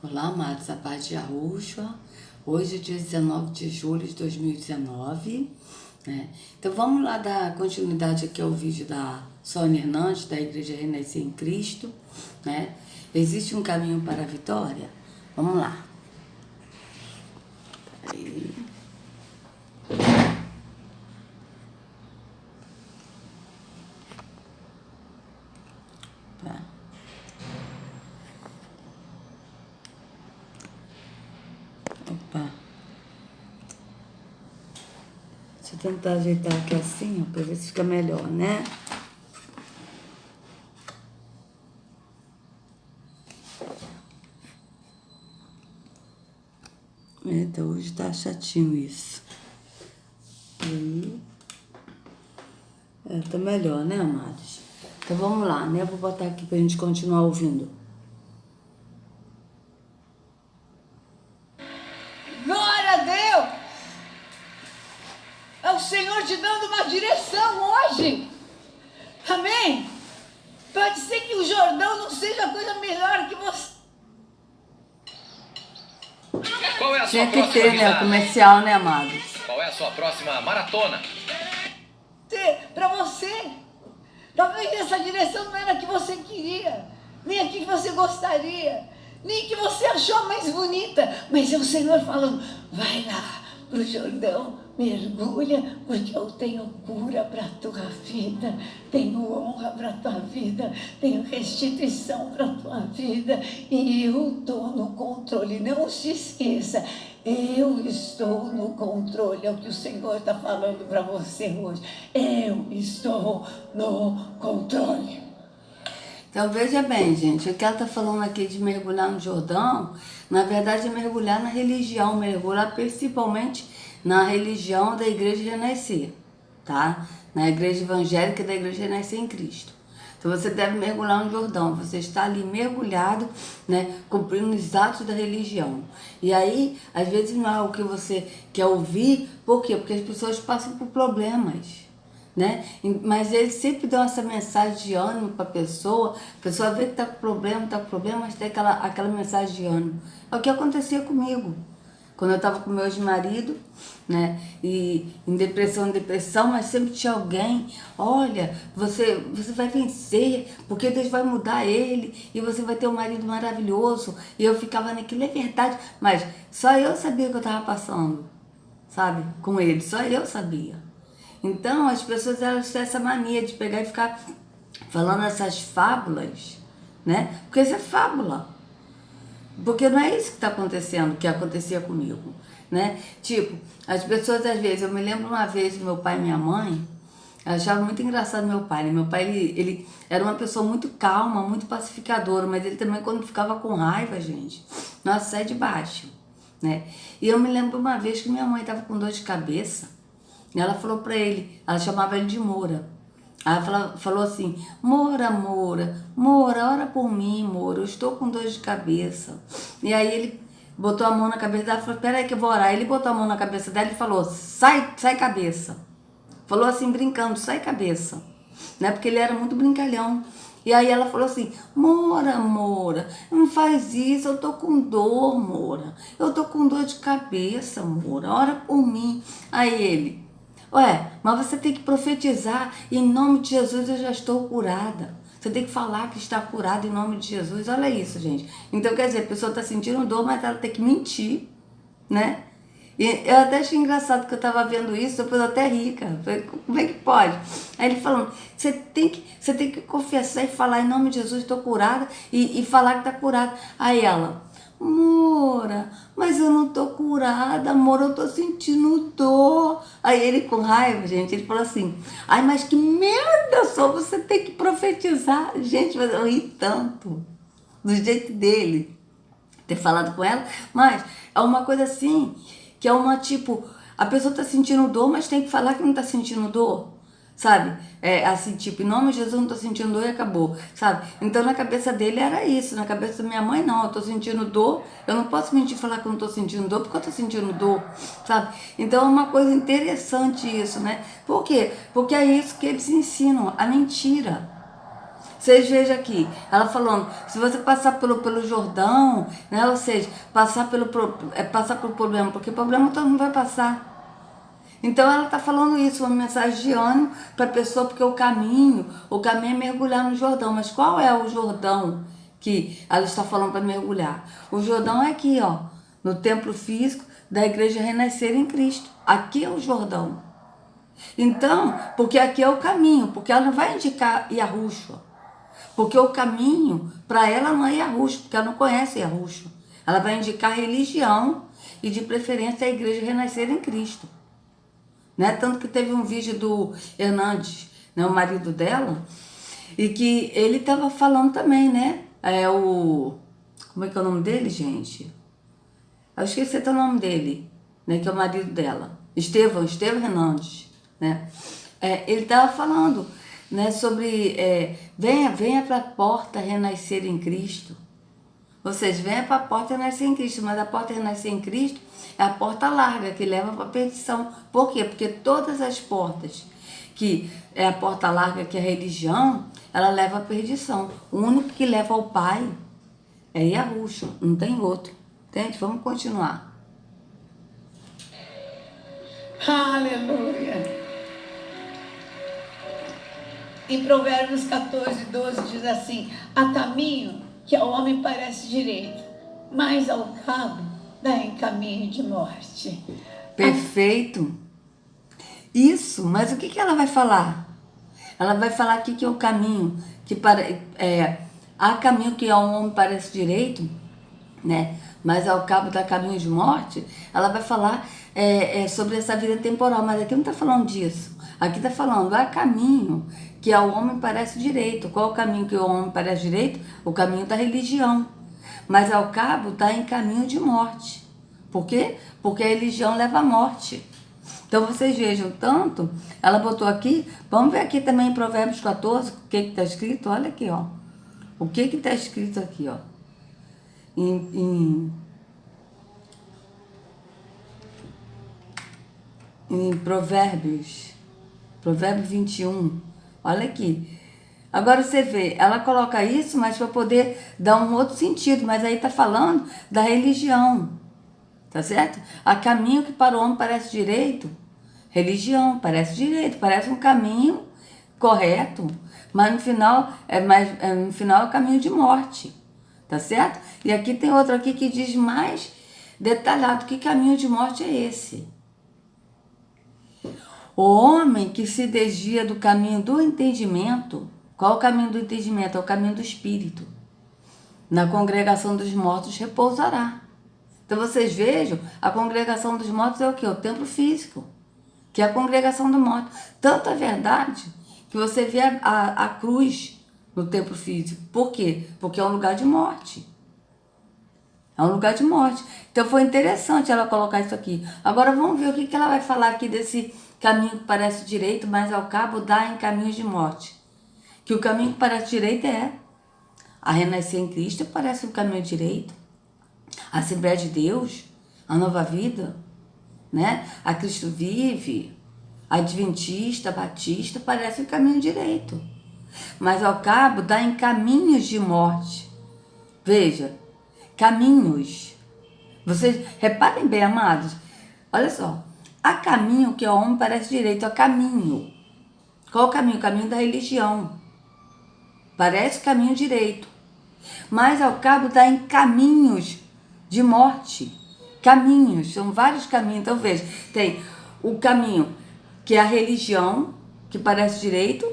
Olá, amados, a paz de Yahushua. Hoje é dia 19 de julho de 2019, né? Então vamos lá dar continuidade aqui ao vídeo da Sônia Hernandes, da Igreja Renascer em Cristo, né? Existe um caminho para a vitória? Vamos lá. Aí. Tá. Opa. Deixa eu tentar ajeitar aqui assim, ó, pra ver se fica melhor, né? Eita, hoje tá chatinho isso. Aí. Tá melhor, né, amados? Então vamos lá, né? Vou botar aqui pra gente continuar ouvindo. Glória a Deus! É o Senhor te dando uma direção hoje. Amém? Pode ser que o Jordão não seja a coisa melhor que você. Qual é a sua Tinha que próxima ter, né? visagem? Comercial, né, amados? Qual é a sua próxima maratona? Para você. Talvez essa direção não era a que você queria, nem a que você gostaria, nem que você achou mais bonita, mas é o Senhor falando: vai lá pro Jordão, mergulha, porque eu tenho cura para a tua vida, tenho honra para a tua vida, tenho restituição para a tua vida, e eu estou no controle. Não se esqueça, eu estou no controle. É o que o Senhor está falando para você hoje. Eu estou no controle. Então veja bem, gente, o que ela está falando aqui de mergulhar no Jordão, na verdade é mergulhar na religião, mergulhar principalmente na religião da Igreja Renascer, tá? Na Igreja Evangélica da Igreja Renascer em Cristo. Então você deve mergulhar no Jordão, você está ali mergulhado, né, cumprindo os atos da religião. E aí, às vezes não é o que você quer ouvir, por quê? Porque as pessoas passam por problemas, né? Mas eles sempre dão essa mensagem de ânimo para a pessoa vê que está com problema, mas tem aquela mensagem de ânimo. É o que acontecia comigo. Quando eu estava com meu ex-marido, né, e em depressão, mas sempre tinha alguém: olha, você vai vencer, porque Deus vai mudar ele, e você vai ter um marido maravilhoso. E eu ficava naquilo, é verdade, mas só eu sabia o que eu estava passando, sabe, com ele, só eu sabia. Então as pessoas, elas têm essa mania de pegar e ficar falando essas fábulas, né, porque isso é fábula. Porque não é isso que está acontecendo, que acontecia comigo, né? Tipo, as pessoas às vezes, eu me lembro uma vez meu pai e minha mãe, eu achava muito engraçado meu pai, né? Meu pai, ele era uma pessoa muito calma, muito pacificadora, mas ele também, quando ficava com raiva, gente, nossa, sai de baixo, né? E eu me lembro uma vez que minha mãe estava com dor de cabeça, e ela falou para ele, ela chamava ele de Moura. Aí ela falou assim: Moura, ora por mim, Moura, eu estou com dor de cabeça. E aí ele botou a mão na cabeça dela e falou: peraí que eu vou orar. Ele botou a mão na cabeça dela e falou: sai cabeça. Falou assim, brincando: sai cabeça, né? Porque ele era muito brincalhão. E aí ela falou assim: Moura, não faz isso, eu tô com dor, Moura. Eu tô com dor de cabeça, Moura, ora por mim. Aí ele: ué, mas você tem que profetizar: em nome de Jesus eu já estou curada. Você tem que falar que está curada em nome de Jesus. Olha isso, gente. Então, quer dizer, a pessoa está sentindo dor, mas ela tem que mentir, né? E eu até achei engraçado que eu estava vendo isso, depois eu até ri, cara. Falei, como é que pode? Aí ele falando: você tem que confessar e falar em nome de Jesus, estou curada, e falar que está curada. Aí ela: Moura, mas eu não tô curada, amor, eu tô sentindo dor. Aí ele, com raiva, gente, ele falou assim: ai, mas que merda só, você tem que profetizar. Gente, mas eu ri tanto do jeito dele ter falado com ela, mas é uma coisa assim, que é uma tipo, a pessoa tá sentindo dor, mas tem que falar que não tá sentindo dor, sabe? É assim, tipo, em nome de Jesus eu não tô sentindo dor e acabou, sabe? Então na cabeça dele era isso, na cabeça da minha mãe não: eu tô sentindo dor, eu não posso mentir e falar que eu não tô sentindo dor, porque eu tô sentindo dor, sabe? Então é uma coisa interessante isso, né? Por quê? Porque é isso que eles ensinam, a mentira. Vocês vejam aqui, ela falando, se você passar pelo Jordão, né, ou seja, passar pelo problema, porque problema todo mundo vai passar. Então ela está falando isso, uma mensagem de ânimo para a pessoa, porque o caminho é mergulhar no Jordão. Mas qual é o Jordão que ela está falando para mergulhar? O Jordão é aqui, ó, no templo físico da igreja renascer em Cristo. Aqui é o Jordão. Então, porque aqui é o caminho, porque ela não vai indicar Yahushua. Porque o caminho, para ela, não é Yahushua, porque ela não conhece Yahushua. Ela vai indicar religião e, de preferência, a igreja renascer em Cristo. Né? Tanto que teve um vídeo do Hernandes, né, o marido dela, e que ele estava falando também, né? Como é que é o nome dele, gente? Eu esqueci até o nome dele, né? Que é o marido dela. Estevão Hernandes, né? Ele estava falando, né, sobre venha para a porta renascer em Cristo. Ou seja, venha para a porta renascer em Cristo, mas a porta renascer em Cristo é a porta larga que leva para a perdição. Por quê? Porque todas as portas, que é a porta larga, que é a religião, ela leva à perdição. O único que leva ao Pai é Yahushua, não tem outro. Entende? Vamos continuar. Aleluia. Em Provérbios 14, 12 diz assim: há caminho que ao homem parece direito, mas ao cabo dá em caminho de morte. Perfeito. Isso, mas o que ela vai falar? Ela vai falar aqui que é o caminho, há caminho que ao homem parece direito, né? Mas ao cabo dá caminho de morte. Ela vai falar sobre essa vida temporal, mas aqui não está falando disso. Aqui está falando, há caminho que ao homem parece direito. Qual o caminho que ao homem parece direito? O caminho da religião. Mas ao cabo está em caminho de morte. Por quê? Porque a religião leva à morte. Então vocês vejam tanto, ela botou aqui, vamos ver aqui também em Provérbios 14, o que está escrito, olha aqui, ó. O que está escrito aqui, ó. Em Provérbios 21, olha aqui. Agora você vê, ela coloca isso, mas para poder dar um outro sentido, mas aí está falando da religião, tá certo? Há caminho que para o homem parece direito, religião parece direito, parece um caminho correto, mas no final é o caminho de morte, tá certo? E aqui tem outro aqui que diz mais detalhado que caminho de morte é esse. O homem que se desvia do caminho do entendimento. Qual é o caminho do entendimento? É o caminho do espírito. Na congregação dos mortos repousará. Então vocês vejam, a congregação dos mortos é o quê? O templo físico, que é a congregação do morto. Tanto é verdade que você vê a cruz no templo físico. Por quê? Porque é um lugar de morte. É um lugar de morte. Então foi interessante ela colocar isso aqui. Agora vamos ver o que ela vai falar aqui desse caminho que parece direito, mas ao cabo dá em caminhos de morte. Que o caminho que parece direito é a renascer em Cristo, parece um caminho direito. A Assembleia de Deus, a Nova Vida, né? A Cristo Vive, a Adventista, a Batista, parece um caminho direito. Mas ao cabo dá em caminhos de morte. Veja, caminhos. Vocês reparem bem, amados. Olha só. Há caminho que ao homem parece direito, há caminho. Qual o caminho? O caminho da religião. Parece caminho direito. Mas ao cabo dá em caminhos de morte. Caminhos, são vários caminhos. Então veja, tem o caminho que é a religião, que parece direito,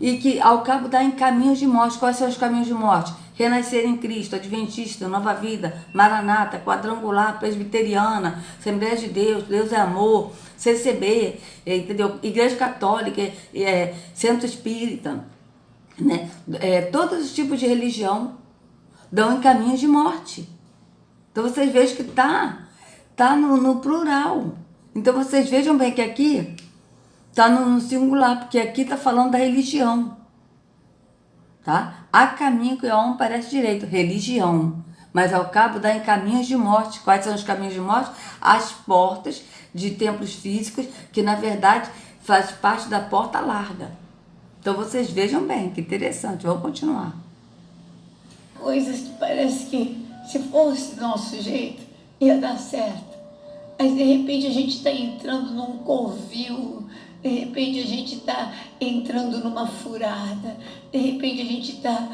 e que ao cabo dá em caminhos de morte. Quais são os caminhos de morte? Renascer em Cristo, Adventista, Nova Vida, Maranata, Quadrangular, Presbiteriana, Assembleia de Deus, Deus é Amor, CCB, entendeu? Igreja Católica, Centro Espírita, né? Todos os tipos de religião dão em caminhos de morte. Então vocês vejam que tá no plural. Então vocês vejam bem que aqui tá no singular, porque aqui tá falando da religião. Tá? Há caminho que ao homem parece direito, religião, mas ao cabo dá em caminhos de morte. Quais são os caminhos de morte? As portas de templos físicos, que na verdade faz parte da porta larga. Então vocês vejam bem, que interessante. Vamos continuar. Coisas que parece que se fosse do nosso jeito ia dar certo. Mas de repente a gente está entrando num covil, de repente a gente está entrando numa furada, de repente a gente está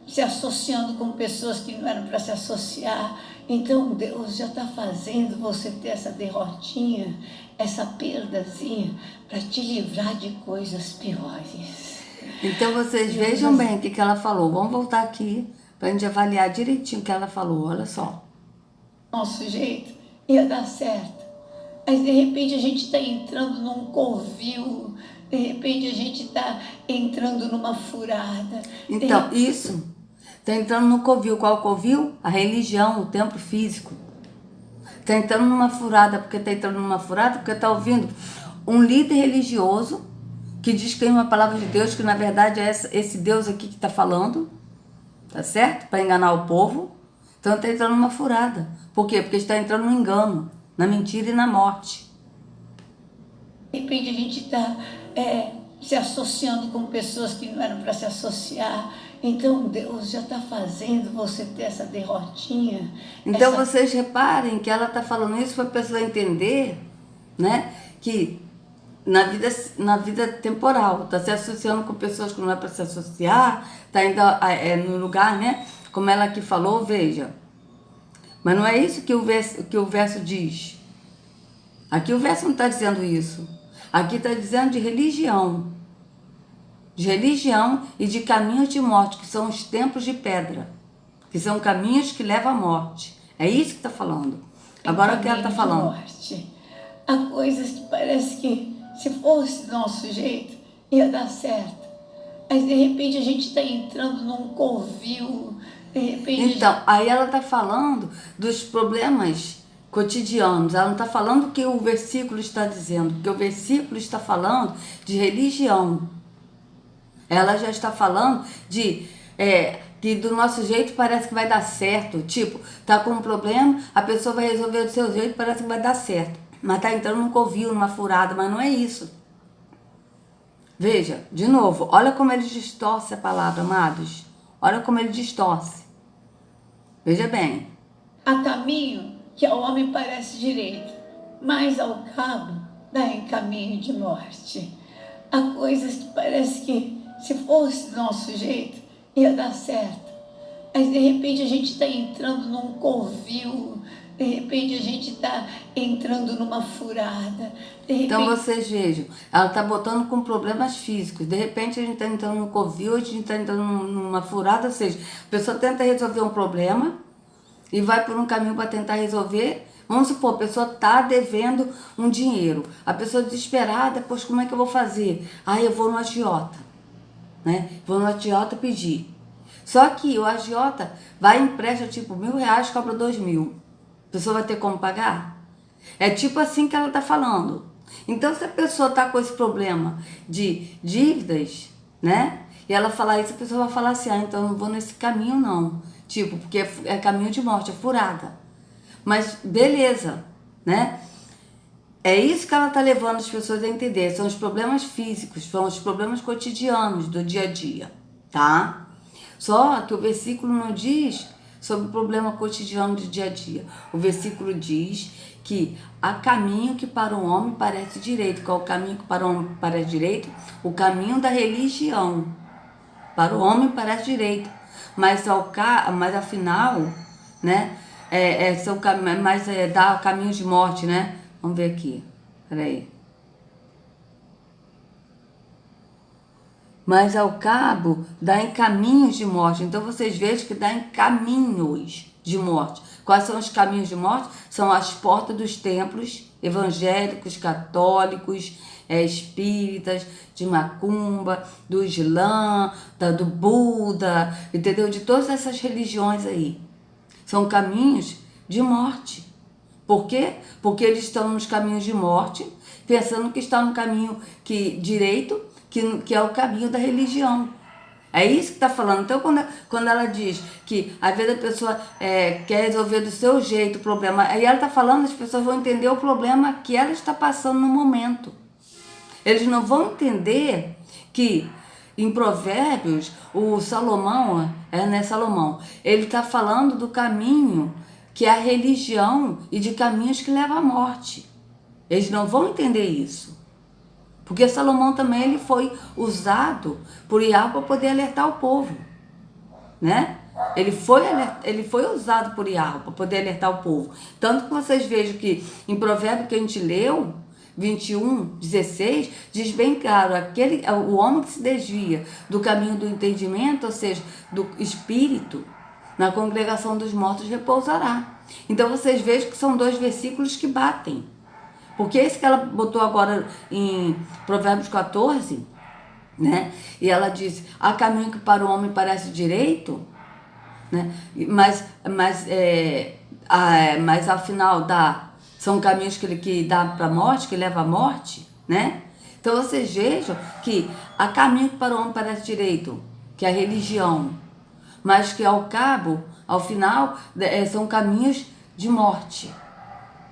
se associando com pessoas que não eram para se associar. Então Deus já está fazendo você ter essa derrotinha, essa perdazinha, para te livrar de coisas piores. Então vocês vejam bem o que ela falou. Vamos voltar aqui para a gente avaliar direitinho o que ela falou. Olha só. Nosso jeito ia dar certo. Mas de repente a gente está entrando num covil, de repente a gente está entrando numa furada. Então, isso. Está entrando no covil. Qual covil? A religião, o templo físico. Está entrando numa furada. Porque está entrando numa furada? Porque está ouvindo um líder religioso que diz que tem uma palavra de Deus, que na verdade é esse Deus aqui que está falando, tá certo? Para enganar o povo. Então está entrando numa furada. Por quê? Porque está entrando no engano, na mentira e na morte. De repente a gente está se associando com pessoas que não eram para se associar. Então Deus já está fazendo você ter essa derrotinha. Então vocês reparem que ela está falando isso para a pessoa entender, né, que na vida temporal, está se associando com pessoas que não é para se associar, está ainda no lugar, né, como ela aqui falou, veja. Mas não é isso que o verso diz. Aqui o verso não está dizendo isso. Aqui está dizendo de religião. De religião e de caminhos de morte, que são os templos de pedra. Que são caminhos que levam à morte. É isso que está falando. Agora o que ela está falando? Morte. Há coisas que parece que se fosse do nosso jeito ia dar certo. Mas de repente a gente está entrando num covil. De repente então, aí ela está falando dos problemas cotidianos. Ela não está falando o que o versículo está dizendo, porque o versículo está falando de religião. Ela já está falando de que do nosso jeito parece que vai dar certo. Tipo, tá com um problema, a pessoa vai resolver do seu jeito, parece que vai dar certo. Mas tá entrando num covil, numa furada, mas não é isso. Veja, de novo, olha como ele distorce a palavra, amados. Olha como ele distorce. Veja bem. Há caminho que ao homem parece direito, mas ao cabo dá em caminho de morte. Há coisas que parece que se fosse do nosso jeito ia dar certo. Mas de repente a gente está entrando num covil, de repente a gente está entrando numa furada. Então vocês vejam, ela está botando com problemas físicos. De repente a gente está entrando num covil, a gente está entrando numa furada, ou seja, a pessoa tenta resolver um problema e vai por um caminho para tentar resolver. Vamos supor, a pessoa está devendo um dinheiro. A pessoa desesperada, pois como é que eu vou fazer? Eu vou no agiota, né? Vou no agiota pedir. Só que o agiota vai e empresta tipo R$1.000, cobra 2.000. A pessoa vai ter como pagar? É tipo assim que ela está falando. Então, se a pessoa está com esse problema de dívidas, né? E ela falar isso, a pessoa vai falar assim, então eu não vou nesse caminho não. Tipo, porque é caminho de morte, é furada. Mas beleza, né? É isso que ela está levando as pessoas a entender. São os problemas físicos, são os problemas cotidianos do dia a dia, tá? Só que o versículo não diz sobre o problema cotidiano do dia a dia. O versículo diz que há caminho que para o homem parece direito. Qual é o caminho que para o homem parece direito? O caminho da religião. Para o homem parece direito. Mas afinal, né? Dá caminho de morte, né? Vamos ver aqui. Peraí. Mas ao cabo dá em caminhos de morte. Então vocês vejam que dá em caminhos de morte. Quais são os caminhos de morte? São as portas dos templos evangélicos, católicos, espíritas, de macumba, do Islã, do Buda, entendeu? De todas essas religiões aí. São caminhos de morte. Por quê? Porque eles estão nos caminhos de morte, pensando que estão no caminho direito, que é o caminho da religião. É isso que está falando. Então, quando ela diz que às vezes a pessoa quer resolver do seu jeito o problema, aí ela está falando, as pessoas vão entender o problema que ela está passando no momento. Eles não vão entender que em Provérbios, o Salomão, Salomão, ele está falando do caminho que é a religião e de caminhos que levam à morte. Eles não vão entender isso. Porque Salomão também ele foi usado por Yahweh para poder alertar o povo, né? Ele foi usado por Yahweh para poder alertar o povo. Tanto que vocês vejam que em Provérbio que a gente leu, 21:16, diz bem claro, o homem que se desvia do caminho do entendimento, ou seja, do espírito, na congregação dos mortos repousará. Então vocês vejam que são 2 versículos que batem. Porque esse que ela botou agora em Provérbios 14, né? E ela disse, há caminho que para o homem parece direito, né? Mas afinal são caminhos que dá para a morte, que leva à morte, né? Então vocês vejam que há caminho que para o homem parece direito, que é a religião, mas que ao final, são caminhos de morte.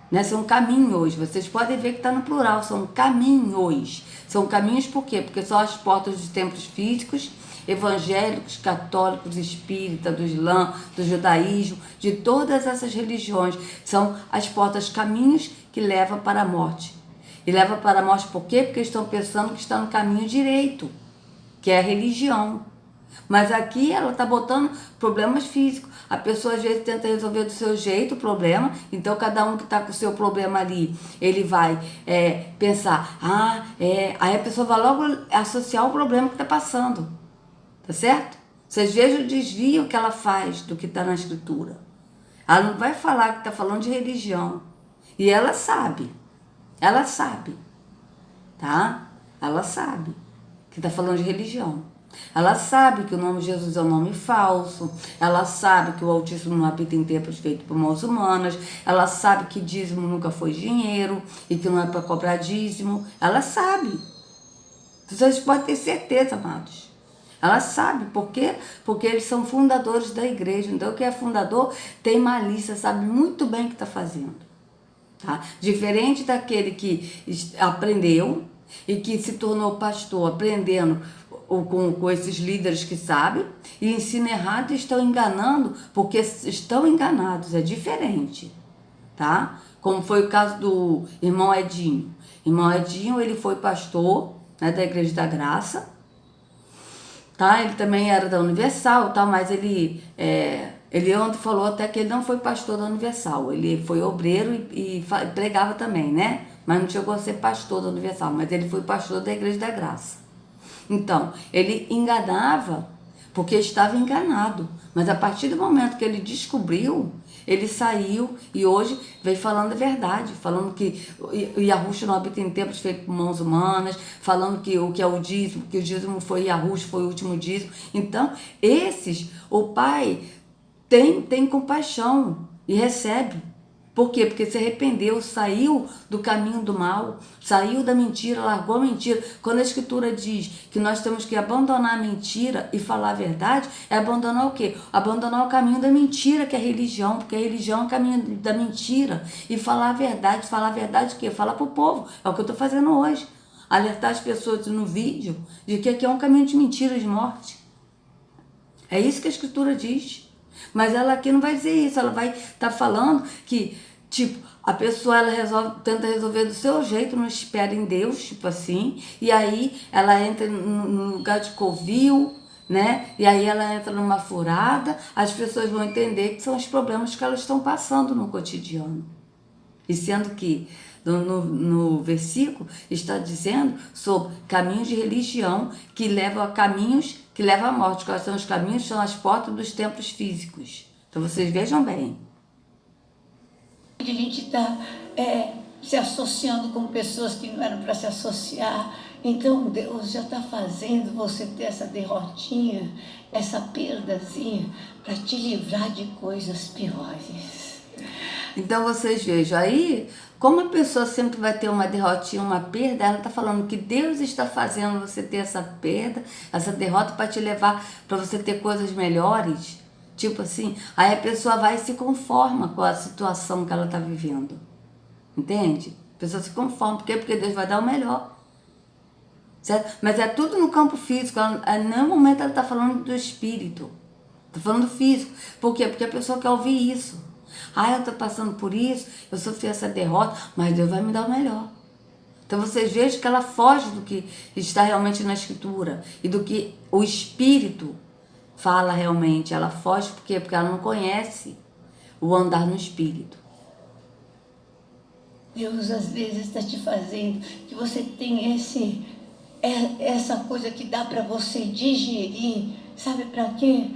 Né? São caminhos, vocês podem ver que está no plural, são caminhos. São caminhos por quê? Porque são as portas dos templos físicos, evangélicos, católicos, espíritas, do Islã, do judaísmo, de todas essas religiões. São as portas, caminhos que levam para a morte. E levam para a morte por quê? Porque estão pensando que está no caminho direito, que é a religião. Mas aqui ela está botando problemas físicos. A pessoa às vezes tenta resolver do seu jeito o problema. Então cada um que está com o seu problema ali, ele vai pensar, aí a pessoa vai logo associar o problema que está passando. Tá certo? Vocês vejam o desvio que ela faz do que está na escritura. Ela não vai falar que está falando de religião. E ela sabe, tá? Ela sabe que está falando de religião. Ela sabe que o nome de Jesus é um nome falso. Ela sabe que o Altíssimo não habita em templos feitos por mãos humanas. Ela sabe que dízimo nunca foi dinheiro e que não é para cobrar dízimo. Ela sabe. Vocês podem ter certeza, amados. Ela sabe. Por quê? Porque eles são fundadores da igreja. Então, quem é fundador tem malícia, sabe muito bem o que está fazendo. Tá? Diferente daquele que aprendeu e que se tornou pastor aprendendo com esses líderes que sabem e ensinam errado e estão enganando porque estão enganados, é diferente, tá? Como foi o caso do irmão Edinho. Irmão Edinho, ele foi pastor, né, da Igreja da Graça, tá? Ele também era da Universal, tá? Mas ele ontem falou até que ele não foi pastor da Universal, ele foi obreiro e pregava também, né? Mas não chegou a ser pastor da Universal, mas ele foi pastor da Igreja da Graça. Então, ele enganava porque estava enganado. Mas a partir do momento que ele descobriu, ele saiu e hoje vem falando a verdade. Falando que Yahushua não habita em templos feitos por mãos humanas. Falando que o que é o dízimo, que o dízimo foi Yahushua, foi o último dízimo. Então, o pai tem compaixão e recebe. Por quê? Porque se arrependeu, saiu do caminho do mal, saiu da mentira, largou a mentira. Quando a Escritura diz que nós temos que abandonar a mentira e falar a verdade, é abandonar o quê? Abandonar o caminho da mentira, que é a religião, porque a religião é o caminho da mentira. E falar a verdade o quê? Falar para o povo, é o que eu estou fazendo hoje. Alertar as pessoas no vídeo de que aqui é um caminho de mentira, de morte. É isso que a Escritura diz. Mas ela aqui não vai dizer isso, ela vai estar falando que, tipo, a pessoa tenta resolver do seu jeito, não espera em Deus, tipo assim, e aí ela entra no lugar de covil, né? E aí ela entra numa furada, as pessoas vão entender que são os problemas que elas estão passando no cotidiano. E sendo que no versículo está dizendo sobre caminhos de religião que levam a caminhos que levam à morte. Quais são os caminhos? São as portas dos templos físicos. Então vocês vejam bem. A gente está se associando com pessoas que não eram para se associar. Então Deus já está fazendo você ter essa derrotinha, essa perdazinha, para te livrar de coisas piores. Então vocês vejam aí, como a pessoa sempre vai ter uma derrotinha, uma perda, ela está falando que Deus está fazendo você ter essa perda, essa derrota para te levar, para você ter coisas melhores. Tipo assim, aí a pessoa vai e se conforma com a situação que ela está vivendo. Entende? A pessoa se conforma. Por quê? Porque Deus vai dar o melhor. certo? Mas é tudo no campo físico. Em nenhum momento ela está falando do espírito. Está falando do físico. Por quê? Porque a pessoa quer ouvir isso. Eu estou passando por isso, eu sofri essa derrota, mas Deus vai me dar o melhor. Então vocês vejam que ela foge do que está realmente na Escritura e do que o Espírito fala realmente. Ela foge por quê? Porque ela não conhece o andar no Espírito. Deus às vezes está te fazendo que você tem essa coisa que dá para você digerir. Sabe para quê?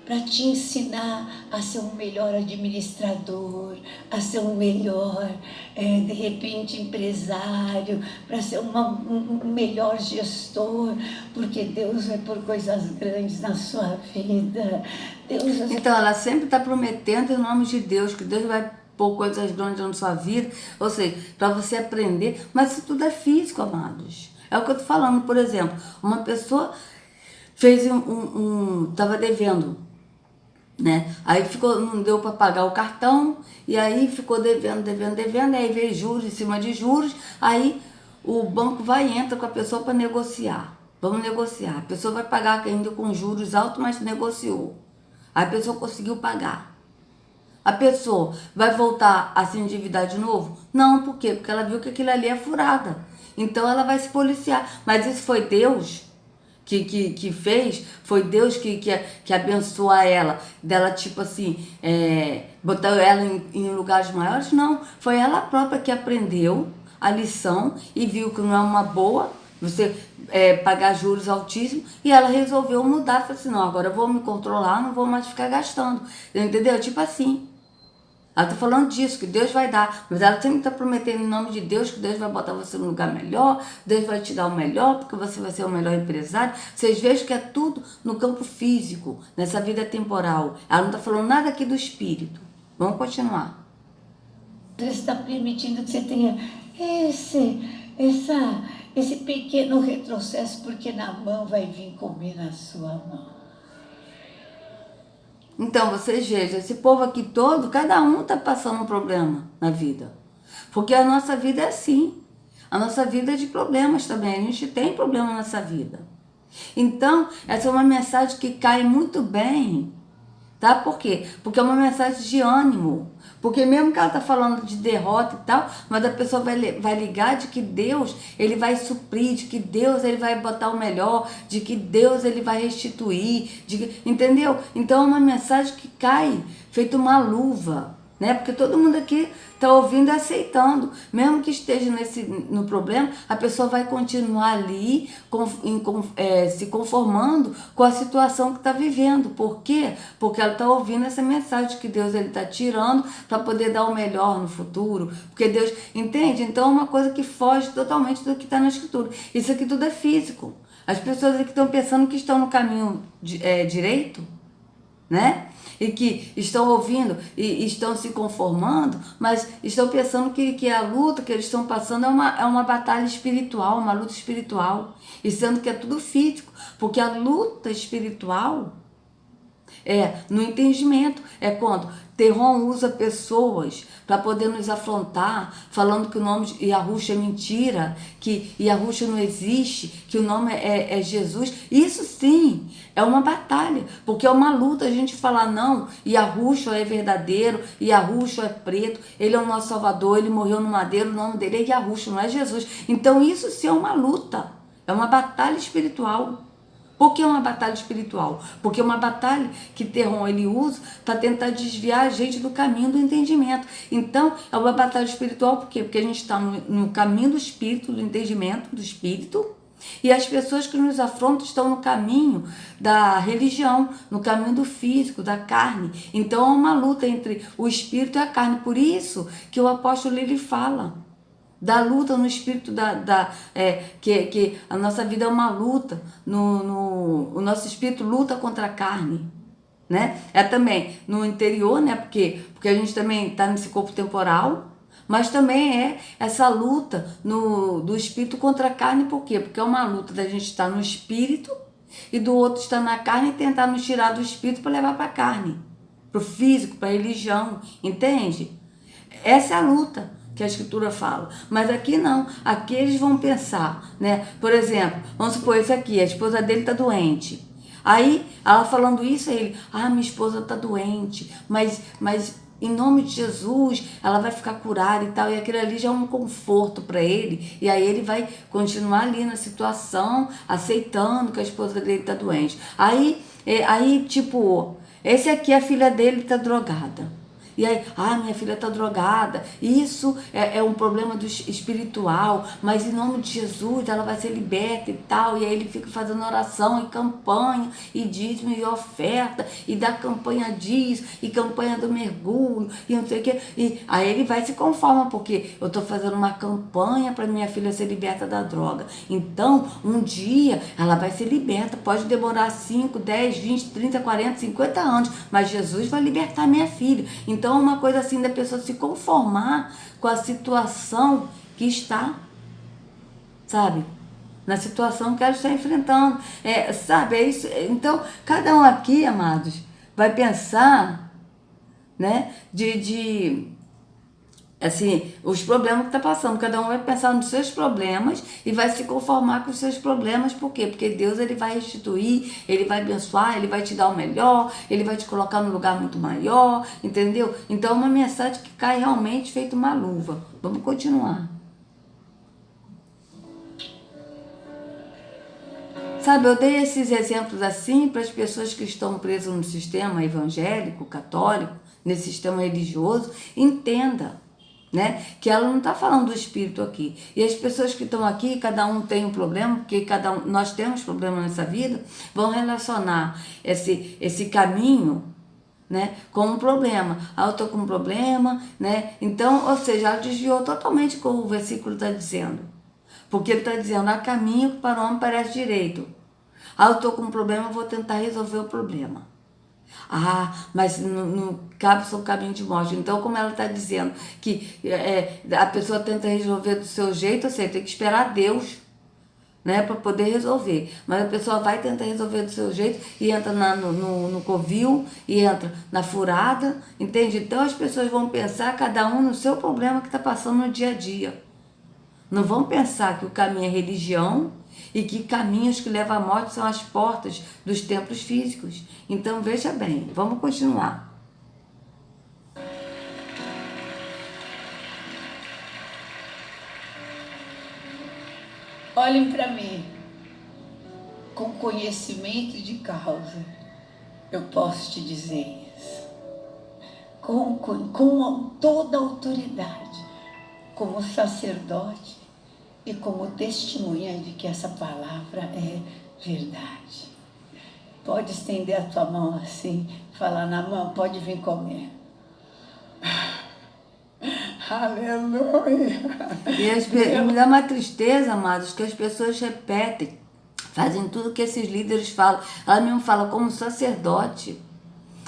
Para te ensinar a ser um melhor administrador, a ser um melhor, de repente, empresário, para ser um melhor gestor, porque Deus vai pôr coisas grandes na sua vida. Então, ela sempre está prometendo em nome de Deus, que Deus vai pôr coisas grandes na sua vida, ou seja, para você aprender, mas isso tudo é físico, amados. É o que eu estou falando, por exemplo, uma pessoa fez estava devendo, né? Aí não deu para pagar o cartão, e aí ficou devendo, e aí veio juros em cima de juros, aí o banco vai e entra com a pessoa para negociar. Vamos negociar. A pessoa vai pagar ainda com juros altos, mas negociou. Aí a pessoa conseguiu pagar. A pessoa vai voltar a se endividar de novo? Não, por quê? Porque ela viu que aquilo ali é furada. Então ela vai se policiar. Mas isso foi Deus que fez, foi Deus que abençoou ela, dela tipo assim, botou ela em lugares maiores? Não, foi ela própria que aprendeu a lição e viu que não é uma boa você pagar juros altíssimos, e ela resolveu mudar, falou assim, não, agora eu vou me controlar, não vou mais ficar gastando, entendeu? Tipo assim. Ela está falando disso, que Deus vai dar, mas ela sempre está prometendo em nome de Deus que Deus vai botar você num lugar melhor, Deus vai te dar o melhor, porque você vai ser o melhor empresário. Vocês vejam que é tudo no campo físico, nessa vida temporal. Ela não está falando nada aqui do espírito. Vamos continuar. Deus está permitindo que você tenha esse pequeno retrocesso, porque na mão vai vir comer na sua mão. Então, vocês vejam, esse povo aqui todo, cada um está passando um problema na vida. Porque a nossa vida é assim. A nossa vida é de problemas também. A gente tem problema nessa vida. Então, essa é uma mensagem que cai muito bem. Tá? Por quê? Porque é uma mensagem de ânimo. Porque mesmo que ela está falando de derrota e tal, mas a pessoa vai ligar de que Deus, ele vai suprir, de que Deus, ele vai botar o melhor, de que Deus, ele vai restituir, entendeu? Então é uma mensagem que cai, feito uma luva, né? Porque todo mundo aqui está ouvindo e aceitando. Mesmo que esteja no problema, a pessoa vai continuar ali se conformando com a situação que está vivendo. Por quê? Porque ela está ouvindo essa mensagem que Deus está tirando para poder dar o melhor no futuro. Porque Deus, entende? Então é uma coisa que foge totalmente do que está na Escritura. Isso aqui tudo é físico. As pessoas aqui estão pensando que estão no caminho direito, né? E que estão ouvindo e estão se conformando, mas estão pensando que a luta que eles estão passando é uma batalha espiritual, uma luta espiritual, e sendo que é tudo físico, porque a luta espiritual no entendimento, é quando Terron usa pessoas para poder nos afrontar, falando que o nome de Yahushua é mentira, que Yahushua não existe, que o nome é Jesus. Isso sim é uma batalha, porque é uma luta a gente falar, não, Yahushua é verdadeiro, Yahushua é preto, ele é o nosso Salvador, ele morreu no madeiro, o nome dele é Yahushua, não é Jesus. Então isso sim é uma luta, é uma batalha espiritual. Por que uma batalha espiritual? Porque uma batalha que Terron ele usa para tentar desviar a gente do caminho do entendimento. Então, é uma batalha espiritual por quê? Porque a gente está no caminho do espírito, do entendimento do espírito, e as pessoas que nos afrontam estão no caminho da religião, no caminho do físico, da carne. Então, é uma luta entre o espírito e a carne. Por isso que o apóstolo ele fala da luta no espírito, que a nossa vida é uma luta, o nosso espírito luta contra a carne, né? É também no interior, né? Porque a gente também está nesse corpo temporal, mas também é essa luta do espírito contra a carne. Por quê? Porque é uma luta da gente estar no espírito e do outro estar na carne e tentar nos tirar do espírito para levar para a carne, para o físico, para a religião, entende? Essa é a luta que a escritura fala. Mas aqui não, aqui eles vão pensar, né? Por exemplo, vamos supor esse aqui, a esposa dele está doente. Aí, ela falando isso, ele, minha esposa está doente, mas em nome de Jesus, ela vai ficar curada e tal, e aquilo ali já é um conforto para ele, e aí ele vai continuar ali na situação, aceitando que a esposa dele está doente. Aí, tipo, esse aqui, a filha dele está drogada. E aí, minha filha está drogada. Isso é um problema espiritual, mas em nome de Jesus ela vai ser liberta e tal. E aí ele fica fazendo oração e campanha, e dízimo e oferta, e da campanha disso, e campanha do mergulho, e não sei o quê. E aí ele vai se conformar, porque eu estou fazendo uma campanha para minha filha ser liberta da droga. Então, um dia ela vai ser liberta. Pode demorar 5, 10, 20, 30, 40, 50 anos, mas Jesus vai libertar minha filha. Então, é uma coisa assim da pessoa se conformar com a situação que está, sabe? Na situação que ela está enfrentando. Sabe? É isso. Então, cada um aqui, amados, vai pensar, né? Assim, os problemas que está passando, cada um vai pensar nos seus problemas e vai se conformar com os seus problemas. Por quê? Porque Deus, ele vai restituir, ele vai abençoar, ele vai te dar o melhor, ele vai te colocar num lugar muito maior, entendeu? Então é uma mensagem que cai realmente feito uma luva. Vamos continuar. Sabe, eu dei esses exemplos assim para as pessoas que estão presas no sistema evangélico, católico, nesse sistema religioso, entenda. Né? Que ela não está falando do espírito aqui. E as pessoas que estão aqui, cada um tem um problema, porque nós temos problema nessa vida, vão relacionar esse caminho, né, com um problema. Eu estou com um problema, né? Então, ou seja, ela desviou totalmente com o versículo está dizendo. Porque ele está dizendo, há caminho que para o homem parece direito. Eu estou com um problema, eu vou tentar resolver o problema. Mas não cabe o caminho de morte. Então, como ela está dizendo que a pessoa tenta resolver do seu jeito, ou seja, tem que esperar Deus, né, para poder resolver. Mas a pessoa vai tentar resolver do seu jeito e entra no covil, e entra na furada, entende? Então, as pessoas vão pensar, cada um no seu problema que está passando no dia a dia. Não vão pensar que o caminho é religião, e que caminhos que levam à morte são as portas dos templos físicos. Então, veja bem, vamos continuar. Olhem para mim, com conhecimento de causa, eu posso te dizer isso. Com toda a autoridade, como sacerdote, e como testemunha de que essa palavra é verdade. Pode estender a tua mão assim, falar na mão, pode vir comer. Aleluia. E me dá uma tristeza, amados, que as pessoas repetem, fazem tudo que esses líderes falam. Ela mesmo fala como sacerdote.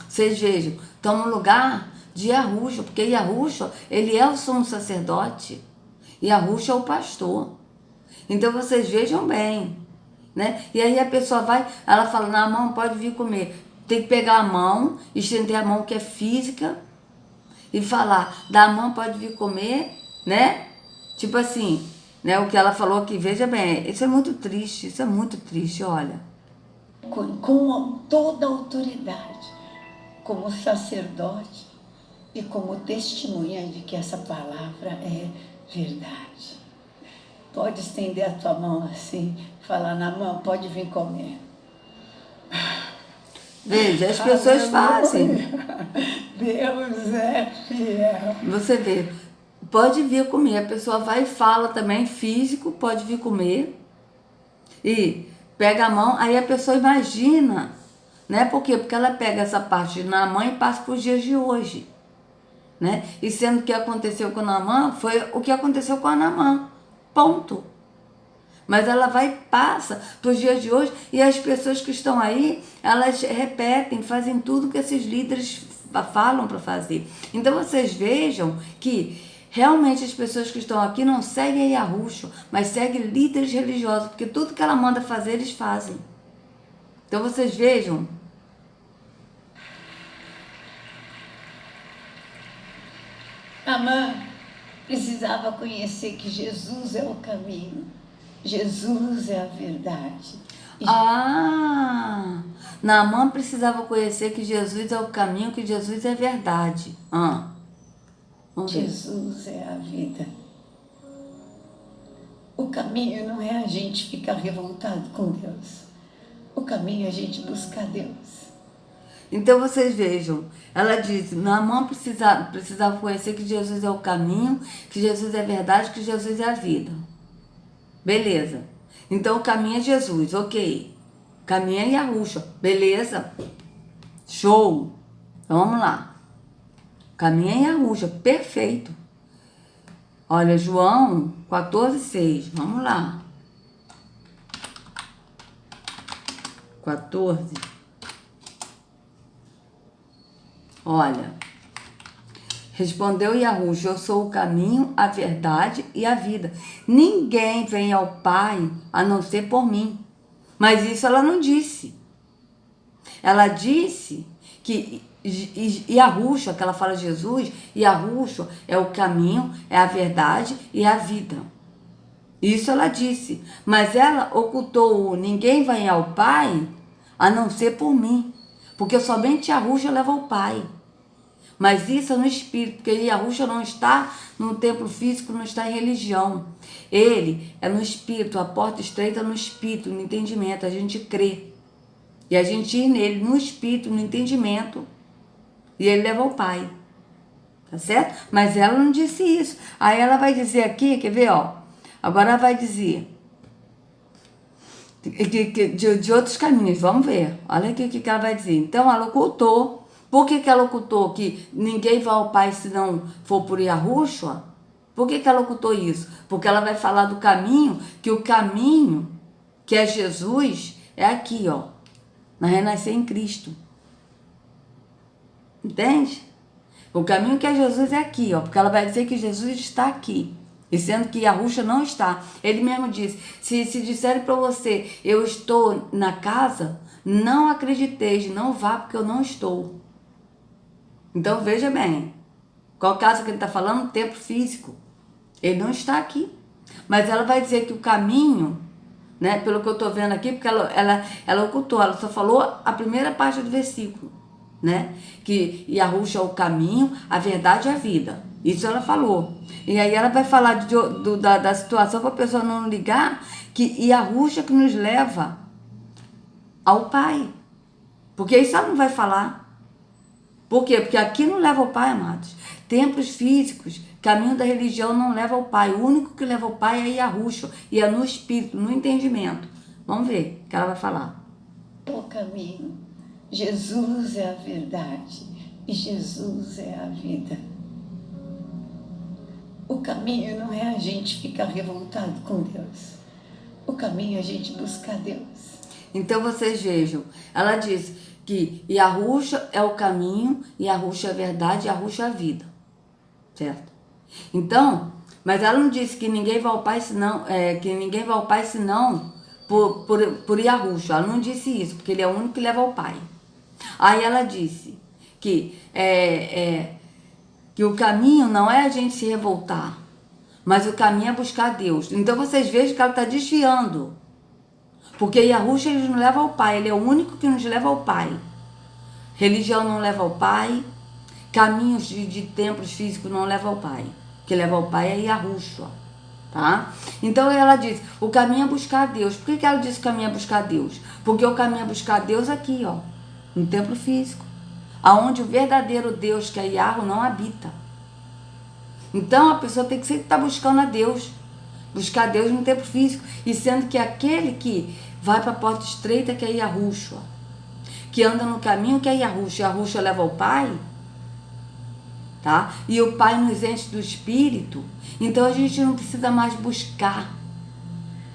Vocês vejam, estão no lugar de Yahushua, porque Yahushua, ele é o sumo sacerdote. E Yahushua é o pastor. Então vocês vejam bem, né? E aí a pessoa vai, ela fala, na mão pode vir comer. Tem que pegar a mão, estender a mão que é física e falar, da mão pode vir comer, né? Tipo assim, né? O que ela falou aqui, veja bem, isso é muito triste, olha. Com toda a autoridade, como sacerdote e como testemunha de que essa palavra é verdade. Pode estender a tua mão assim, falar na mão, pode vir comer. Veja, as pessoas fazem. Deus é fiel. Você vê, pode vir comer. A pessoa vai e fala também, físico, pode vir comer. E pega a mão, aí a pessoa imagina, né? Por quê? Porque ela pega essa parte na mão e passa para os dias de hoje. Né? E sendo que aconteceu com Naamã, foi o que aconteceu com a Naamã. Ponto. Mas ela vai e passa para os dias de hoje, e as pessoas que estão aí, elas repetem, fazem tudo que esses líderes falam para fazer. Então vocês vejam que realmente as pessoas que estão aqui não seguem a Yahushua, mas seguem líderes religiosos, porque tudo que ela manda fazer, eles fazem. Então vocês vejam. Naamã precisava conhecer que Jesus é o caminho, Jesus é a verdade. Naamã precisava conhecer que Jesus é o caminho, que Jesus é a verdade. Vamos ver. Jesus é a vida. O caminho não é a gente ficar revoltado com Deus. O caminho é a gente buscar Deus. Então vocês vejam, ela diz, Naamã precisava conhecer que Jesus é o caminho, que Jesus é a verdade, que Jesus é a vida. Beleza. Então o caminho é Jesus, ok. Caminho é Yahushua, beleza. Show. Então vamos lá. Caminho é Yahushua, perfeito. Olha, João 14:6, vamos lá. 14. Olha, respondeu Yahushua, eu sou o caminho, a verdade e a vida. Ninguém vem ao Pai a não ser por mim. Mas isso ela não disse. Ela disse que Yahushua, que ela fala Jesus, Yahushua é o caminho, é a verdade e a vida. Isso ela disse. Mas ela ocultou o ninguém vai ao Pai a não ser por mim. Porque somente Yahushua leva ao Pai. Mas isso é no espírito, porque Yahushua não está no templo físico, não está em religião. Ele é no espírito, a porta estreita no espírito, no entendimento. A gente crê. E a gente ir nele, no espírito, no entendimento. E ele leva ao Pai. Tá certo? Mas ela não disse isso. Aí ela vai dizer aqui, quer ver, ó. Agora ela vai dizer de outros caminhos, vamos ver. Olha aqui o que ela vai dizer. Então ela ocultou. Por que ela ocultou que ninguém vai ao Pai se não for por Yahushua? Por que ela ocultou isso? Porque ela vai falar do caminho, que o caminho, que é Jesus, é aqui, ó. Na renascer em Cristo. Entende? O caminho que é Jesus é aqui, ó. Porque ela vai dizer que Jesus está aqui. E sendo que Yahushua não está. Ele mesmo disse, se disserem para você, eu estou na casa, não acrediteis, não vá porque eu não estou. Então veja bem, qual casa que ele está falando? Templo físico. Ele não está aqui. Mas ela vai dizer que o caminho, né, pelo que eu estou vendo aqui, porque ela ocultou, ela só falou a primeira parte do versículo, né? Que Yahushua é o caminho, a verdade e a vida. Isso ela falou. E aí ela vai falar da situação para a pessoa não ligar, que Yahushua que nos leva ao Pai. Porque isso ela não vai falar. Por quê? Porque aqui não leva ao Pai, amados. Templos físicos, caminho da religião não leva ao Pai. O único que leva ao Pai é Yahushua. E é no espírito, no entendimento. Vamos ver o que ela vai falar. O caminho. Jesus é a verdade. E Jesus é a vida. O caminho não é a gente ficar revoltado com Deus. O caminho é a gente buscar Deus. Então vocês vejam. Ela diz que Yahushua é o caminho, Yahushua é a verdade, Yahushua é a vida. Certo? Então, mas ela não disse que ninguém vai ao Pai senão, por Yahushua. Ela não disse isso, porque ele é o único que leva ao Pai. Aí ela disse que o caminho não é a gente se revoltar, mas o caminho é buscar Deus. Então vocês vejam que ela está desviando. Porque Yahushua ele nos leva ao Pai, ele é o único que nos leva ao Pai. Religião não leva ao Pai, caminhos de templos físicos não levam ao Pai. O que leva ao Pai é Yahushua, tá? Então ela diz, o caminho é buscar Deus. Por que ela disse que o caminho é buscar Deus? Porque o caminho é buscar Deus aqui, ó, no templo físico, aonde o verdadeiro Deus, que é Yahushua, não habita. Então a pessoa tem que sempre estar buscando a Deus. Buscar Deus no templo físico. E sendo que aquele que vai para a porta estreita, que é Yahushua, que anda no caminho, que é Yahushua, Yahushua leva ao Pai, tá? E o Pai nos enche do Espírito. Então a gente não precisa mais buscar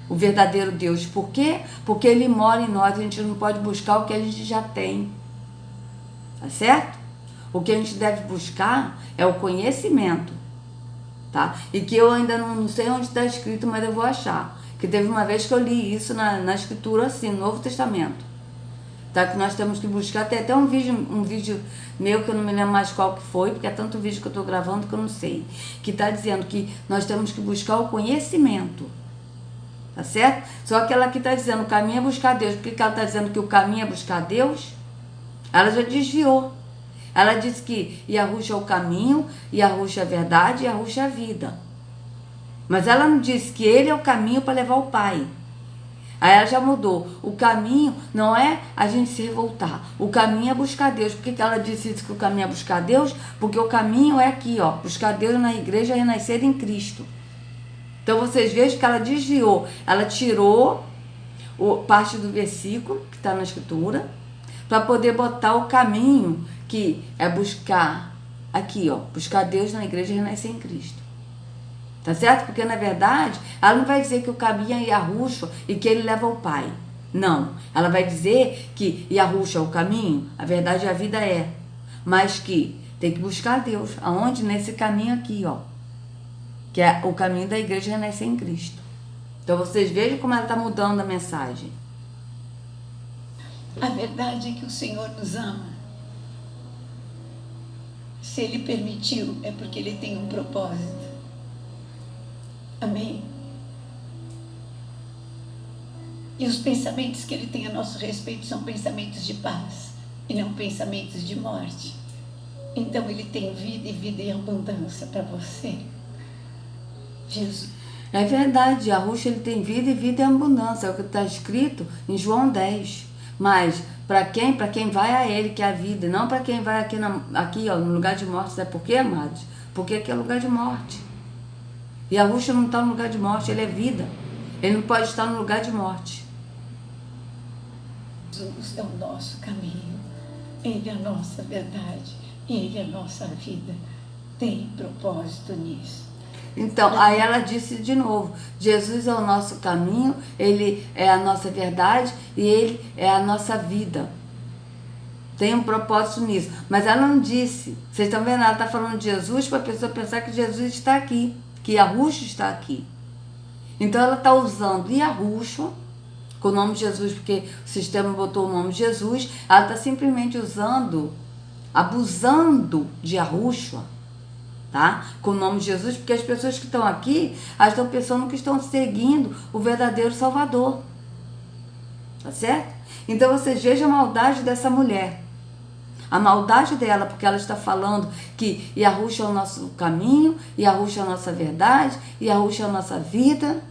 o verdadeiro Deus. Por quê? Porque Ele mora em nós. A gente não pode buscar o que a gente já tem. Tá certo? O que a gente deve buscar é o conhecimento. Tá? E que eu ainda não sei onde está escrito, mas eu vou achar. Que teve uma vez que eu li isso na escritura assim, no Novo Testamento. Tá? Que nós temos que buscar, tem até um vídeo meu que eu não me lembro mais qual que foi, porque é tanto vídeo que eu estou gravando que eu não sei, que está dizendo que nós temos que buscar o conhecimento, tá certo? Só que ela aqui está dizendo o caminho é buscar Deus. Por que ela está dizendo que o caminho é buscar Deus? Ela já desviou. Ela disse que Yahushua é o caminho, Yahushua é a verdade, Yahushua é a vida. Mas ela não disse que ele é o caminho para levar ao Pai. Aí ela já mudou. O caminho não é a gente se revoltar. O caminho é buscar Deus. Por que ela disse isso, que o caminho é buscar Deus? Porque o caminho é aqui, ó. Buscar Deus na igreja, renascer em Cristo. Então vocês vejam que ela desviou. Ela tirou parte do versículo que está na escritura para poder botar o caminho que é buscar aqui, ó. Buscar Deus na igreja, renascer em Cristo. Tá certo? Porque, na verdade, ela não vai dizer que o caminho é Yahushua e que ele leva ao Pai. Não. Ela vai dizer que Yahushua é o caminho, a verdade e a vida é. Mas que tem que buscar Deus. Aonde? Nesse caminho aqui, ó. Que é o caminho da igreja renascer em Cristo. Então, vocês vejam como ela está mudando a mensagem. A verdade é que o Senhor nos ama. Se Ele permitiu, é porque Ele tem um propósito. Amém? E os pensamentos que Ele tem a nosso respeito são pensamentos de paz e não pensamentos de morte. Então Ele tem vida e vida em abundância para você. Jesus. É verdade, Yahushua ele tem vida e vida em abundância, é o que está escrito em João 10. Mas para quem? Para quem vai a Ele, que é a vida, não para quem vai aqui ó, no lugar de morte. Sabe por quê, amados? Porque aqui é lugar de morte. E Yahushua não está no lugar de morte, ele é vida. Ele não pode estar no lugar de morte. Jesus é o nosso caminho, Ele é a nossa verdade, Ele é a nossa vida. Tem propósito nisso. Então, aí ela disse de novo, Jesus é o nosso caminho, Ele é a nossa verdade e Ele é a nossa vida. Tem um propósito nisso. Mas ela não disse. Vocês estão vendo? Ela está falando de Jesus para a pessoa pensar que Jesus está aqui, que Yahushua está aqui. Então ela está usando Yahushua com o nome de Jesus, porque o sistema botou o nome de Jesus. Ela está simplesmente usando, abusando de Yahushua, tá? Com o nome de Jesus, porque as pessoas que estão aqui, elas estão pensando que estão seguindo o verdadeiro Salvador. Tá certo? Então vocês vejam a maldade dessa mulher. A maldade dela, porque ela está falando que Yahushua é o nosso caminho, Yahushua é a nossa verdade, Yahushua é a nossa vida,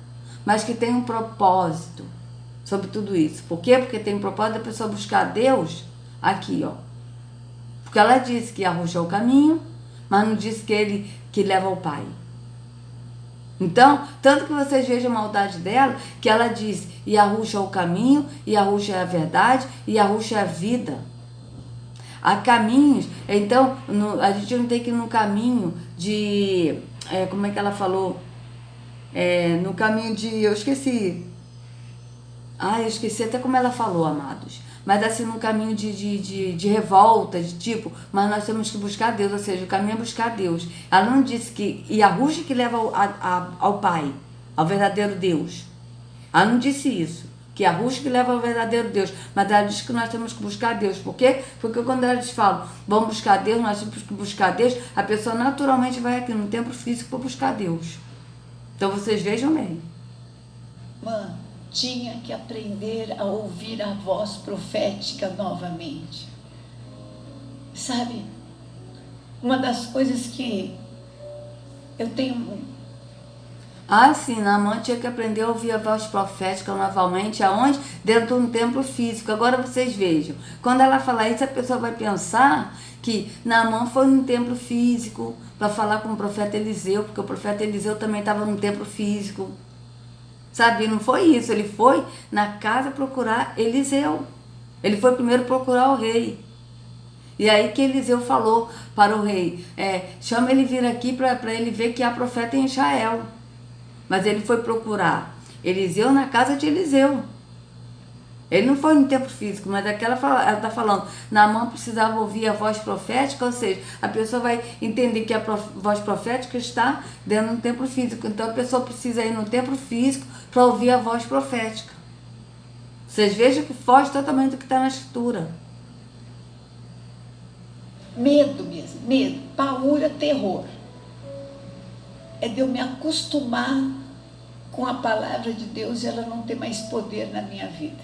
mas que tem um propósito sobre tudo isso. Por quê? Porque tem um propósito da pessoa buscar Deus aqui, ó. Porque ela disse que Yahushua é o caminho, mas não disse que ele que leva ao Pai. Então, tanto que vocês vejam a maldade dela, que ela diz Yahushua é o caminho, Yahushua é a verdade, Yahushua é a vida. Há caminhos, então a gente não tem que ir no caminho de, como é que ela falou? No caminho de, eu esqueci até como ela falou, amados. Mas assim, no caminho de revolta, de tipo, mas nós temos que buscar Deus, ou seja, o caminho é buscar Deus. Ela não disse que Yahushua que leva ao Pai, ao verdadeiro Deus. Ela não disse isso. Que Yahushua que leva ao verdadeiro Deus, mas ela diz que nós temos que buscar Deus. Por quê? Porque quando eles falam, vamos buscar Deus, nós temos que buscar Deus, a pessoa naturalmente vai aqui no templo físico para buscar Deus. Então vocês vejam bem. Mãe, tinha que aprender a ouvir a voz profética novamente. Sabe, uma das coisas que eu tenho... Ah, sim, Naamã tinha que aprender a ouvir a voz profética novamente, aonde? Dentro de um templo físico. Agora vocês vejam, quando ela falar isso, a pessoa vai pensar que Naamã foi num templo físico para falar com o profeta Eliseu, porque o profeta Eliseu também estava num templo físico. Sabe, não foi isso, ele foi na casa procurar Eliseu. Ele foi primeiro procurar o rei. E aí que Eliseu falou para o rei, chama ele vir aqui para ele ver que há profeta em Israel. Mas ele foi procurar Eliseu na casa de Eliseu. Ele não foi no templo físico, mas ela está falando, Naamã precisava ouvir a voz profética, ou seja, a pessoa vai entender que a voz profética está dentro do templo físico. Então a pessoa precisa ir no templo físico para ouvir a voz profética. Vocês vejam que foge totalmente do que está na Escritura. Medo mesmo, medo, paura, terror. É de eu me acostumar com a palavra de Deus e ela não ter mais poder na minha vida.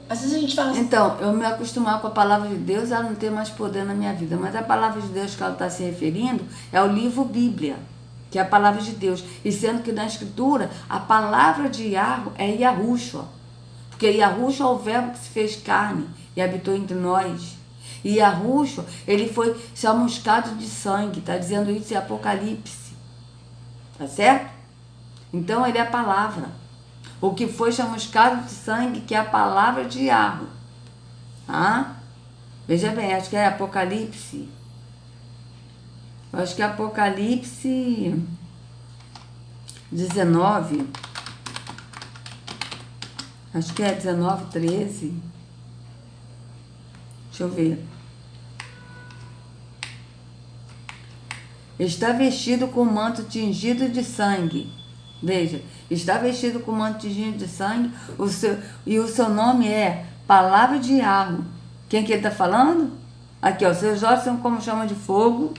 Às vezes a gente fala assim, Então, eu me acostumar com a palavra de Deus, ela não tem mais poder na minha vida. Mas a palavra de Deus que ela está se referindo é o livro Bíblia, que é a palavra de Deus. E sendo que na Escritura, a palavra de Yahweh é Yahushua. Porque Yahushua é o verbo que se fez carne e habitou entre nós. E Yahushua, ele foi chamuscado de sangue. Está dizendo isso em Apocalipse. Tá certo? Então, ele é a palavra. O que foi chamuscado de sangue, que é a palavra de Yahweh. Tá? Veja bem, acho que é Apocalipse. Eu acho que é Apocalipse 19. Acho que é 19, 13. Deixa eu ver. Está vestido com manto tingido de sangue. Veja, está vestido com manto tingido de sangue, e o seu nome é Palavra de Yahweh. Quem que ele está falando? Aqui, ó, seus olhos são como chama de fogo.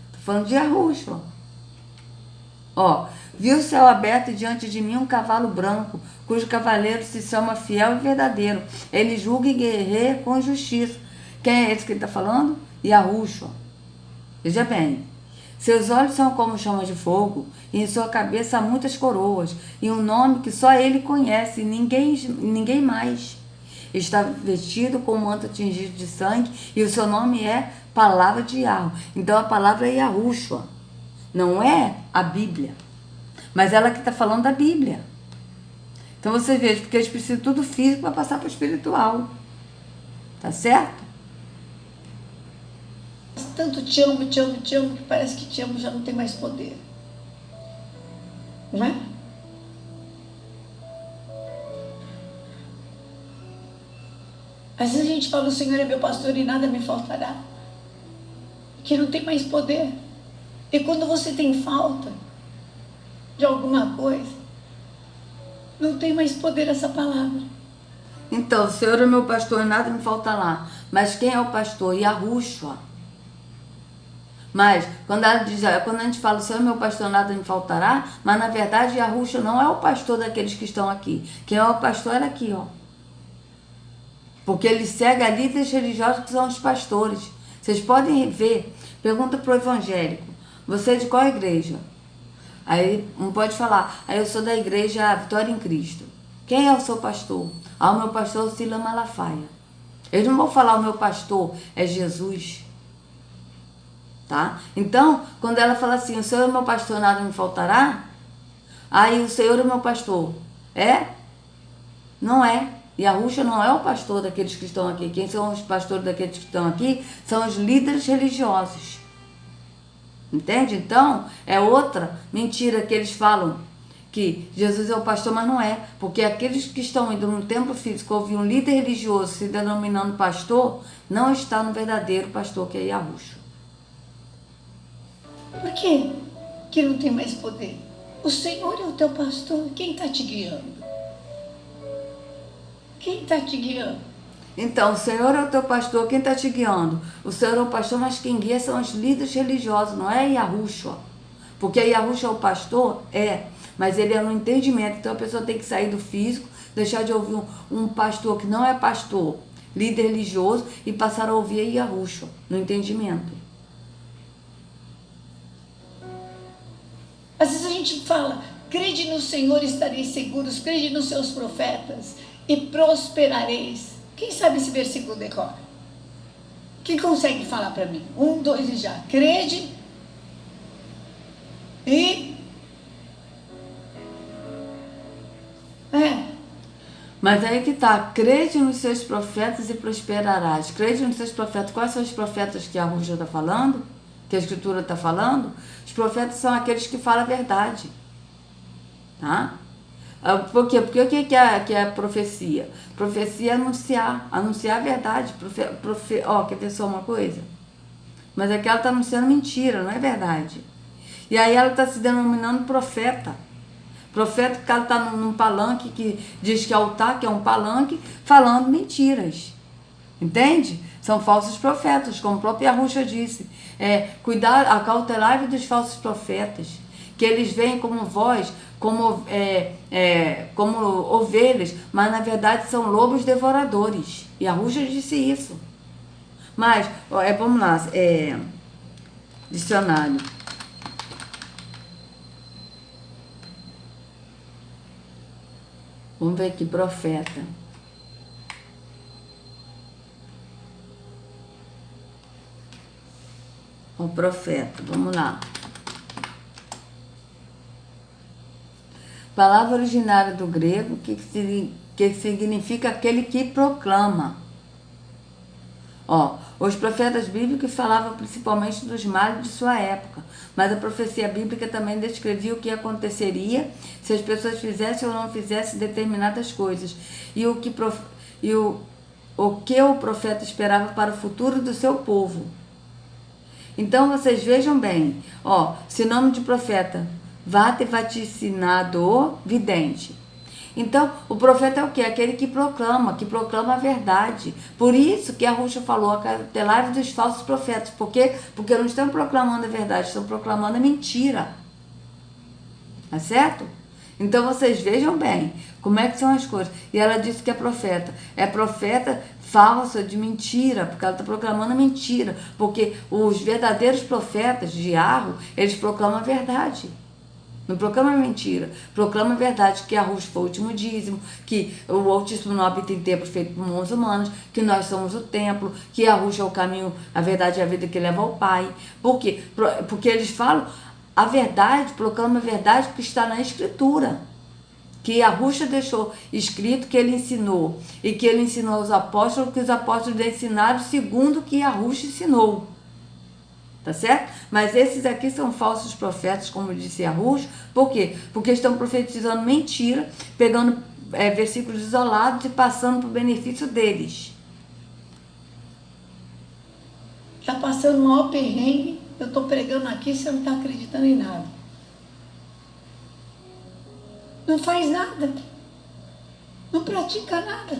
Estou falando de Yahushua. Ó, vi o céu aberto e diante de mim um cavalo branco, cujo cavaleiro se chama Fiel e Verdadeiro. Ele julga e guerreia com justiça. Quem é esse que ele está falando? Yahushua. Veja bem. Seus olhos são como chama de fogo, e em sua cabeça há muitas coroas, e um nome que só ele conhece, e ninguém mais. Está vestido com um manto tingido de sangue, e o seu nome é Palavra de Yahweh. Então a palavra é Yahushua, não é a Bíblia, mas ela que está falando da Bíblia. Então você veja, porque eles precisam tudo físico para passar para o espiritual. Tá certo? tanto te amo, que parece que te amo já não tem mais poder. Não é? Às vezes a gente fala, o Senhor é meu pastor e nada me faltará. Que não tem mais poder. E quando você tem falta de alguma coisa, não tem mais poder essa palavra. Então, o Senhor é meu pastor e nada me faltará. Mas quem é o pastor? Yahushua. Mas, quando a gente fala, o Senhor é meu pastor, nada me faltará, mas na verdade Yahushua não é o pastor daqueles que estão aqui. Quem é o pastor é aqui, ó. Porque ele segue a líderes religiosos que são os pastores. Vocês podem ver, pergunta para o evangélico, você é de qual igreja? Aí um pode falar, eu sou da igreja Vitória em Cristo. Quem é o seu pastor? O meu pastor é o Sila Malafaia. Eles não vão falar, o meu pastor é Jesus. Tá? Então, quando ela fala assim, o Senhor é meu pastor, nada me faltará, aí o Senhor é meu pastor. É? Não é. Yahushua não é o pastor daqueles que estão aqui. Quem são os pastores daqueles que estão aqui? São os líderes religiosos. Entende? Então, é outra mentira que eles falam, que Jesus é o pastor, mas não é. Porque aqueles que estão indo no templo físico ouvir um líder religioso se denominando pastor, não está no verdadeiro pastor, que é Yahushua. Por quê que não tem mais poder? O Senhor é o teu pastor. Quem está te guiando? Quem está te guiando? Então, o Senhor é o teu pastor, quem está te guiando? O Senhor é o pastor, mas quem guia são os líderes religiosos, não é Yahushua. Porque Yahushua é o pastor? É, mas ele é no entendimento. Então a pessoa tem que sair do físico, deixar de ouvir um pastor que não é pastor, líder religioso, e passar a ouvir Yahushua, no entendimento. Às vezes a gente fala, crede no Senhor e estareis seguros, crede nos seus profetas e prosperareis. Quem sabe esse versículo decora? Quem consegue falar para mim? 1, 2 e já. Crede e... Mas aí que tá, crede nos seus profetas e prosperarás. Crede nos seus profetas. Quais são os profetas que a Yahushua está falando? Que a Escritura está falando? Os profetas são aqueles que falam a verdade. Tá? Por quê? Porque o que é a profecia? Profecia é anunciar a verdade. Quer ver só uma coisa? Mas aqui ela está anunciando mentira, não é verdade. E aí ela está se denominando profeta. Profeta porque ela está num palanque que diz que é altar, que é um palanque, falando mentiras. Entende? São falsos profetas, como a própria Arruxa disse. Cuidar, acautelar dos falsos profetas, que eles vêm como voz, como ovelhas, mas na verdade são lobos devoradores. E a Arruxa disse isso. Mas, vamos lá, dicionário. Vamos ver aqui, profeta. O profeta, vamos lá. Palavra originária do grego que significa aquele que proclama. Os profetas bíblicos falavam principalmente dos males de sua época, mas a profecia bíblica também descrevia o que aconteceria se as pessoas fizessem ou não fizessem determinadas coisas e o que o profeta esperava para o futuro do seu povo. Então vocês vejam bem, sinônimo de profeta, vaticinador, vidente. Então, o profeta é o quê? Aquele que proclama a verdade. Por isso que a Arruxa falou, acautelai dos falsos profetas. Por quê? Porque não estão proclamando a verdade, estão proclamando a mentira. Tá certo? Então, vocês vejam bem como é que são as coisas. E ela disse que é profeta. É profeta falsa, de mentira, porque ela está proclamando a mentira. Porque os verdadeiros profetas de Arro, eles proclamam a verdade. Não proclama mentira, proclama a verdade, que a Arruxa foi o último dízimo, que o Altíssimo não habita em templos feitos por mãos humanas, que nós somos o templo, que a Arruxa é o caminho, a verdade e a vida que leva ao Pai. Por quê? Porque eles falam a verdade, proclama a verdade que está na Escritura, que a Arruxa deixou escrito, que ele ensinou, e que ele ensinou aos apóstolos, que os apóstolos lhe ensinaram segundo o que a Arruxa ensinou. Tá certo? Mas esses aqui são falsos profetas, como disse a Arruxa. Por quê? Porque estão profetizando mentira, pegando versículos isolados e passando por benefício deles. Está passando o maior perrengue, eu estou pregando aqui, você não está acreditando em nada. Não faz nada. Não pratica nada.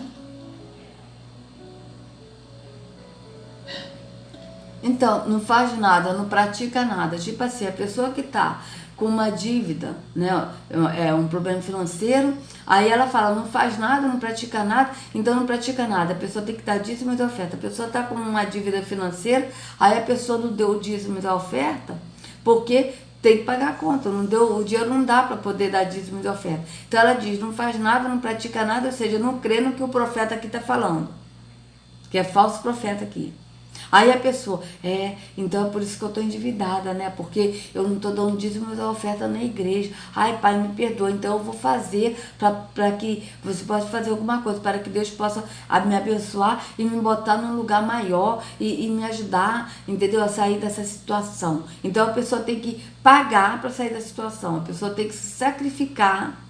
Então, não faz nada, não pratica nada. Tipo assim, a pessoa que está com uma dívida, né, um problema financeiro, aí ela fala, não faz nada, não pratica nada, então não pratica nada. A pessoa tem que dar dízimo e oferta. A pessoa está com uma dívida financeira, aí a pessoa não deu o dízimo e a oferta, porque tem que pagar a conta, o dinheiro não dá para poder dar dízimo e oferta. Então ela diz, não faz nada, não pratica nada, ou seja, não crê no que o profeta aqui está falando, que é falso profeta aqui. Aí a pessoa, então é por isso que eu estou endividada, né? Porque eu não estou dando dízimo da oferta na igreja. Ai, Pai, me perdoa, então eu vou fazer para que você possa fazer alguma coisa, para que Deus possa me abençoar e me botar num lugar maior e me ajudar, entendeu? A sair dessa situação. Então a pessoa tem que pagar para sair da situação, a pessoa tem que se sacrificar,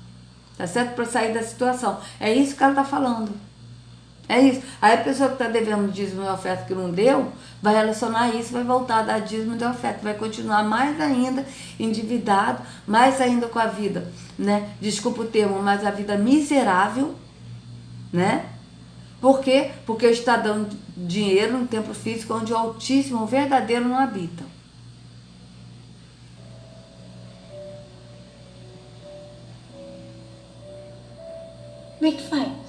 tá certo? Para sair da situação. É isso que ela está falando. É isso. Aí a pessoa que está devendo dízimo e oferta que não deu, vai relacionar isso, vai voltar a dar dízimo e oferta, vai continuar mais ainda endividado, mais ainda com a vida, né? Desculpa o termo, mas a vida miserável, né? Por quê? Porque está dando dinheiro no templo físico onde o Altíssimo, o verdadeiro, não habita. Como é que faz?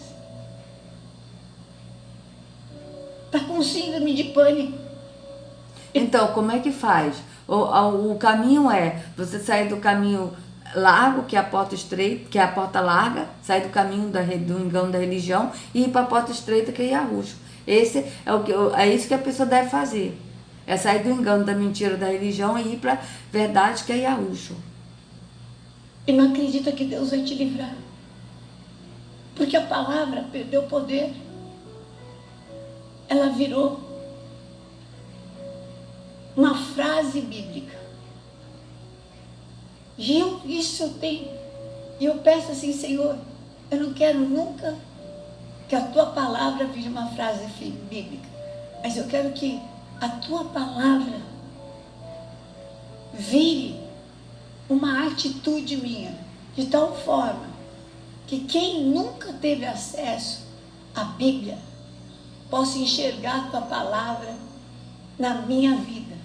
Está com síndrome de pânico. Então, como é que faz? O caminho é você sair do caminho largo, que é a porta estreita, que é a porta larga, sair do caminho do engano da religião e ir para a porta estreita, que é Arruxa. É isso que a pessoa deve fazer. É sair do engano da mentira da religião e ir para a verdade, que é Arruxa. E não acredita que Deus vai te livrar. Porque a palavra perdeu o poder. Ela virou uma frase bíblica. E isso eu tenho. E eu peço assim, Senhor, eu não quero nunca que a tua palavra vire uma frase bíblica. Mas eu quero que a tua palavra vire uma atitude minha, de tal forma que quem nunca teve acesso à Bíblia possa enxergar a tua palavra na minha vida,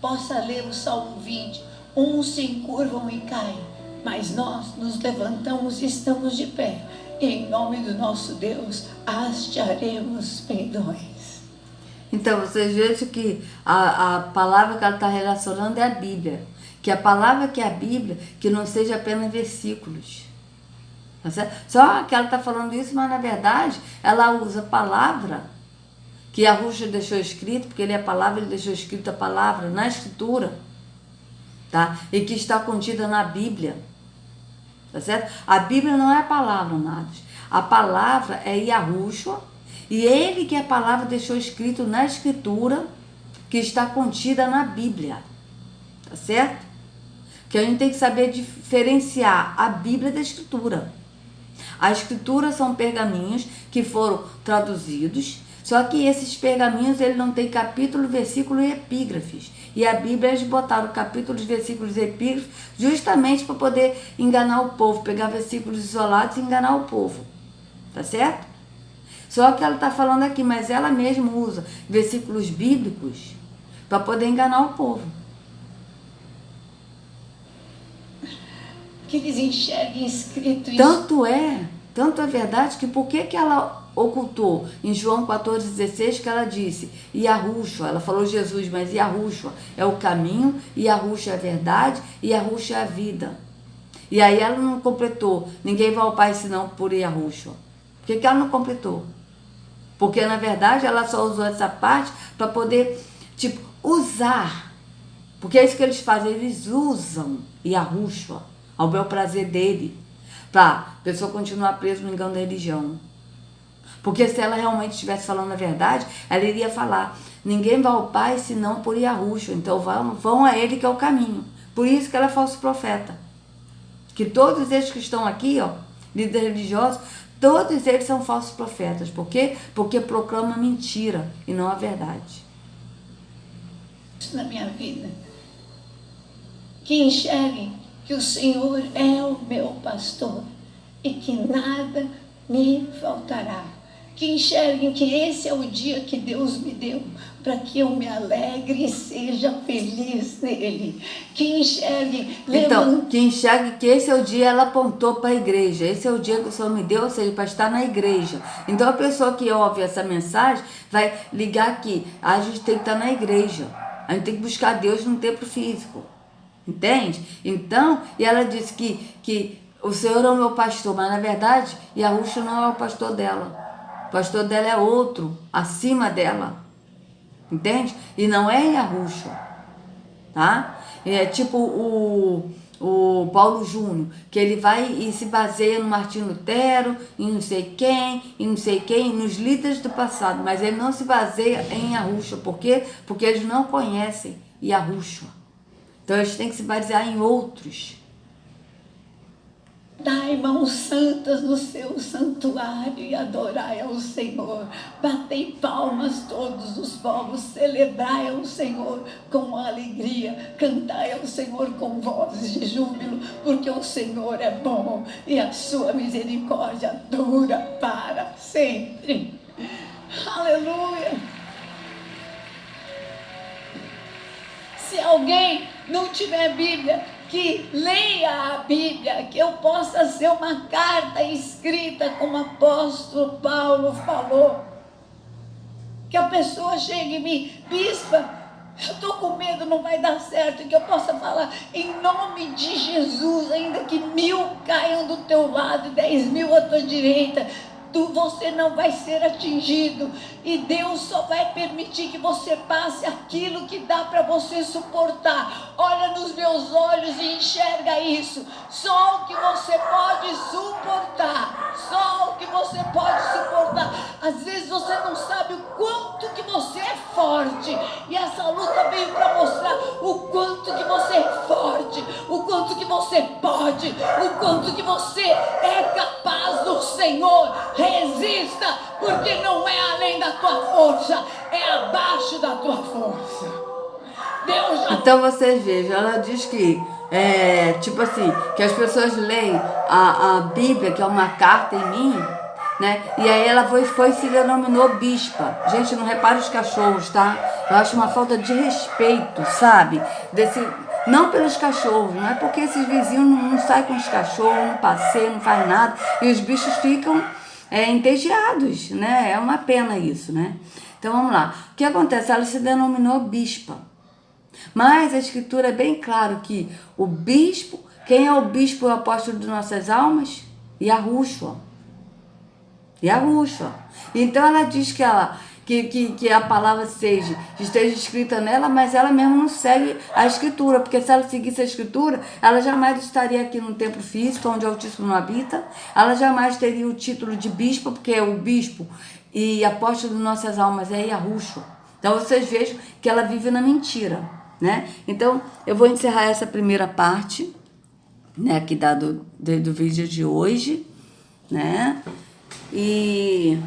possa ler o Salmo 20, uns se encurvam e caem, mas nós nos levantamos e estamos de pé, e em nome do nosso Deus hastearemos perdões. Então, vocês vejam que a palavra que ela está relacionando é a Bíblia. Que a palavra que é a Bíblia, que não seja apenas versículos. Tá certo? Só que ela está falando isso, mas na verdade, ela usa a palavra que Yahushua deixou escrito, porque ele é a palavra, ele deixou escrita a palavra na Escritura, tá? E que está contida na Bíblia. Tá certo? A Bíblia não é a palavra, amados. A palavra é Yahushua, e ele que é a palavra deixou escrito na Escritura, que está contida na Bíblia. Tá certo? Que a gente tem que saber diferenciar a Bíblia da Escritura. A Escritura são pergaminhos que foram traduzidos, só que esses pergaminhos ele não tem capítulo, versículo e epígrafes. E a Bíblia eles botaram capítulos, versículos e epígrafes justamente para poder enganar o povo, pegar versículos isolados e enganar o povo. Tá certo? Só que ela está falando aqui, mas ela mesma usa versículos bíblicos para poder enganar o povo. Que eles enxerguem escrito isso. Tanto é verdade que por que ela ocultou em João 14,16 que ela disse Yahushua, ela falou Jesus, mas Yahushua é o caminho, Yahushua é a verdade, Yahushua é a vida. E aí ela não completou, ninguém vai ao Pai senão por Yahushua. Por que ela não completou? Porque na verdade ela só usou essa parte para poder, usar. Porque é isso que eles fazem, eles usam Yahushua ao bel prazer dele, para a pessoa continuar presa no engano da religião. Porque se ela realmente estivesse falando a verdade, ela iria falar, ninguém vai ao Pai senão por Yahushua, então vão a ele que é o caminho. Por isso que ela é falso profeta. Que todos esses que estão aqui, líderes religiosos, todos eles são falsos profetas. Por quê? Porque proclamam mentira e não a verdade. Na minha vida, que enxerguem que o Senhor é o meu pastor e que nada me faltará. Que enxerguem que esse é o dia que Deus me deu para que eu me alegre e seja feliz nele. Que enxerguem... Então, que enxergue que esse é o dia, ela apontou para a igreja. Esse é o dia que o Senhor me deu, ou seja, para estar na igreja. Então, a pessoa que ouve essa mensagem vai ligar que a gente tem que estar na igreja. A gente tem que buscar Deus no tempo físico. Entende? Então, e ela disse que o Senhor é o meu pastor, mas na verdade, Yahushua não é o pastor dela. O pastor dela é outro, acima dela. Entende? E não é Yahushua. Tá? É tipo o Paulo Júnior, que ele vai e se baseia no Martinho Lutero, em não sei quem, nos líderes do passado, mas ele não se baseia em Yahushua. Por quê? Porque eles não conhecem Yahushua. Então eles têm que se basear em outros. Dai mãos santas no seu santuário e adorai ao Senhor. Batei palmas todos os povos, celebrai ao Senhor com alegria. Cantai ao Senhor com vozes de júbilo, porque o Senhor é bom e a sua misericórdia dura para sempre. Aleluia! Se alguém não tiver Bíblia, que leia a Bíblia, que eu possa ser uma carta escrita como o apóstolo Paulo falou. Que a pessoa chegue em mim, bispa, eu estou com medo, não vai dar certo, que eu possa falar em nome de Jesus, ainda que 1000 caiam do teu lado e 10.000 à tua direita, você não vai ser atingido, e Deus só vai permitir que você passe aquilo que dá para você suportar. Olha nos meus olhos e enxerga isso. Só o que você pode suportar, só o que você pode suportar. Às vezes você não sabe o quanto que você é forte, e essa luta veio para mostrar o quanto que você é forte, o quanto que você pode, o quanto que você é capaz do Senhor. Resista, porque não é além da tua força, é abaixo da tua força. Deus já Então vocês vejam, ela diz que, tipo assim, que as pessoas leem a Bíblia, que é uma carta em mim, né? E aí ela foi e se denominou bispa. Gente, não repare os cachorros, tá? Eu acho uma falta de respeito, sabe? Não pelos cachorros, não é porque esses vizinhos não saem com os cachorros, não passeiam, não faz nada, e os bichos ficam entediados, né? É uma pena isso, né? Então vamos lá. O que acontece? Ela se denominou bispa. Mas a escritura é bem claro que o bispo, quem é o bispo e o apóstolo de nossas almas? Yahushua. Yahushua. Então ela diz que a palavra esteja escrita nela, mas ela mesma não segue a escritura, porque se ela seguisse a escritura, ela jamais estaria aqui no templo físico, onde o Altíssimo não habita, ela jamais teria o título de bispo, porque o bispo e apóstolo de nossas almas é Yahushua. Então vocês vejam que ela vive na mentira, né? Então eu vou encerrar essa primeira parte, né, aqui do vídeo de hoje, né? E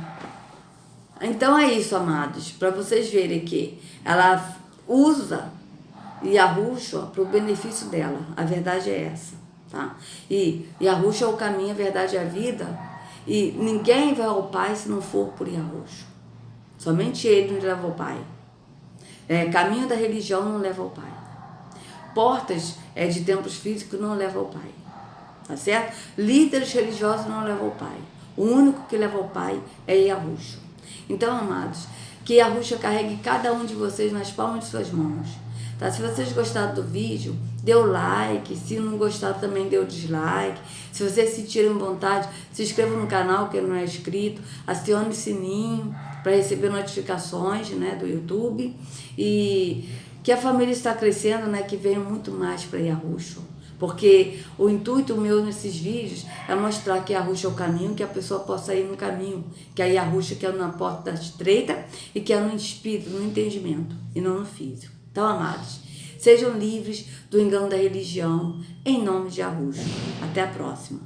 então é isso, amados, para vocês verem que ela usa Yahushua para o benefício dela. A verdade é essa, tá? E Yahushua é o caminho, a verdade é a vida. E ninguém vai ao Pai se não for por Yahushua. Somente Ele nos leva ao Pai. Caminho da religião não leva ao Pai. Portas de templos físicos não levam ao Pai. Tá certo? Líderes religiosos não levam ao Pai. O único que leva ao Pai é Yahushua. Então, amados, que Yahushua carregue cada um de vocês nas palmas de suas mãos. Tá? Se vocês gostaram do vídeo, dê o like. Se não gostaram, também dê o dislike. Se vocês sentirem vontade, se inscreva no canal que não é inscrito. Acione o sininho para receber notificações, né, do YouTube. E que a família está crescendo, né, que venha muito mais para Yahushua. Porque o intuito meu nesses vídeos é mostrar que Yahushua é o caminho, que a pessoa possa ir no caminho, que a Yahushua que é na porta estreita e que é no espírito, no entendimento e não no físico. Então, amados, sejam livres do engano da religião, em nome de Yahushua. Até a próxima.